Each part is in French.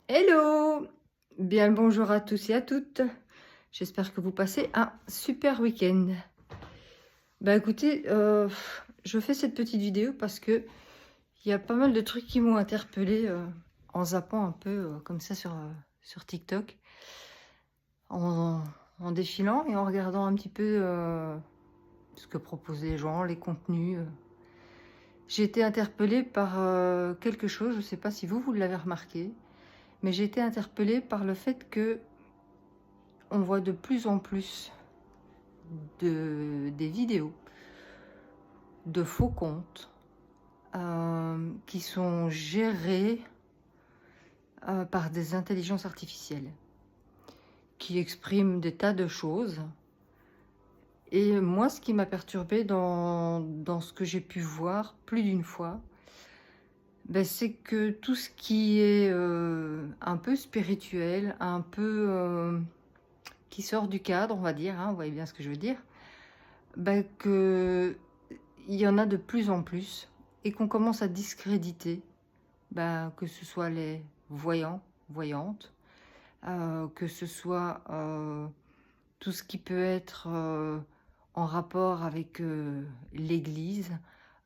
Hello! Bien le bonjour à tous et à toutes. J'espère que vous passez un super week-end. Bah écoutez, je fais cette petite vidéo parce que il y a pas mal de trucs qui m'ont interpellée en zappant un peu comme ça sur TikTok, en, en défilant et en regardant un petit peu ce que proposent les gens, les contenus. J'ai été interpellée par quelque chose, je ne sais pas si vous l'avez remarqué, mais j'ai été interpellée par le fait que on voit de plus en plus des vidéos de faux comptes qui sont gérés par des intelligences artificielles qui expriment des tas de choses. Et moi, ce qui m'a perturbée dans ce que j'ai pu voir plus d'une fois, ben, c'est que tout ce qui est un peu spirituel, un peu qui sort du cadre, on va dire, hein, vous voyez bien ce que je veux dire, ben, que il y en a de plus en plus et qu'on commence à discréditer, bah, que ce soit les voyants, voyantes, que ce soit tout ce qui peut être en rapport avec l'Église,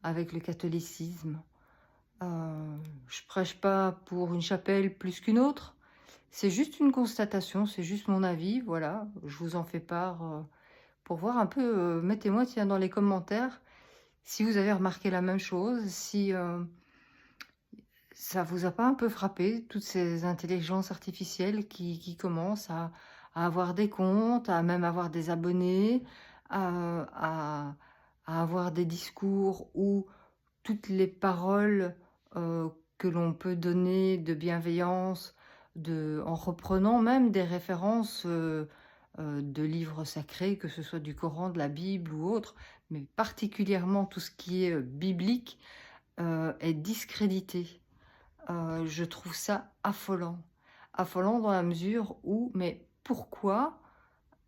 avec le catholicisme. Je prêche pas pour une chapelle plus qu'une autre. C'est juste une constatation, c'est juste mon avis, voilà. Je vous en fais part pour voir un peu. Mettez-moi tiens dans les commentaires si vous avez remarqué la même chose, si ça vous a pas un peu frappé, toutes ces intelligences artificielles qui commencent à avoir des comptes, à même avoir des abonnés, à avoir des discours où toutes les paroles que l'on peut donner de bienveillance, en reprenant même des références de livres sacrés, que ce soit du Coran, de la Bible ou autre, mais particulièrement tout ce qui est biblique, est discrédité. Je trouve ça affolant. Affolant dans la mesure où, mais pourquoi,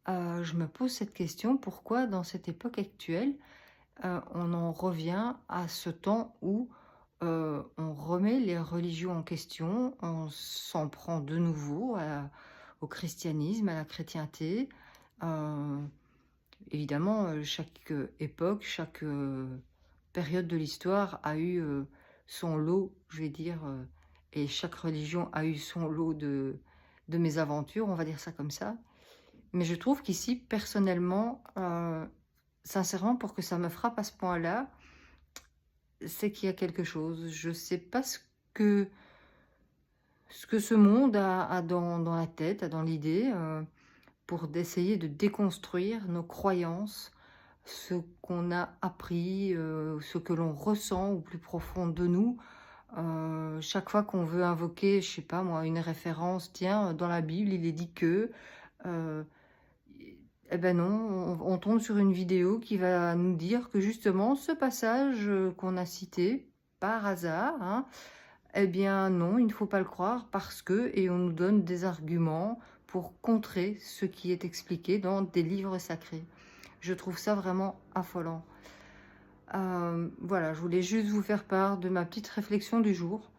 je me pose cette question, pourquoi dans cette époque actuelle, on en revient à ce temps où on remet les religions en question, on s'en prend de nouveau au christianisme, à la chrétienté. Euh, Évidemment, chaque époque, chaque période de l'histoire a eu son lot, je vais dire, et chaque religion a eu son lot de mésaventures, on va dire ça comme ça. Mais je trouve qu'ici, personnellement, sincèrement, pour que ça me frappe à ce point-là, c'est qu'il y a quelque chose. Je ne sais pas ce que ce monde a dans la tête, a dans l'idée, pour d'essayer de déconstruire nos croyances, ce qu'on a appris, ce que l'on ressent au plus profond de nous. Chaque fois qu'on veut invoquer, je sais pas moi, une référence, tiens, dans la Bible, il est dit que, heu, eh ben non, on tombe sur une vidéo qui va nous dire que justement ce passage, qu'on a cité par hasard, hein, eh bien non, il ne faut pas le croire parce que et on nous donne des arguments pour contrer ce qui est expliqué dans des livres sacrés. Je trouve ça vraiment affolant. Voilà, je voulais juste vous faire part de ma petite réflexion du jour.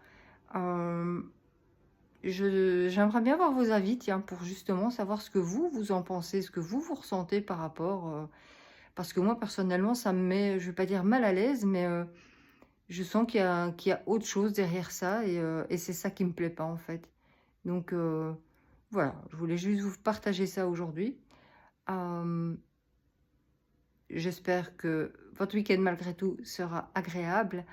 Hem, j'aimerais bien avoir vos avis, tiens, pour justement savoir ce que vous en pensez, ce que vous ressentez par rapport, parce que moi personnellement ça me met, je vais pas dire mal à l'aise, mais, je sens qu'il y a autre chose derrière ça et c'est ça qui me plaît pas, en fait. Donc, voilà, je voulais juste vous partager ça aujourd'hui. Hem, J'espère que votre week-end, malgré tout, sera agréable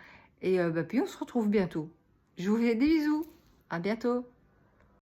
et bah, puis on se retrouve bientôt. Je vous fais des bisous. À bientôt.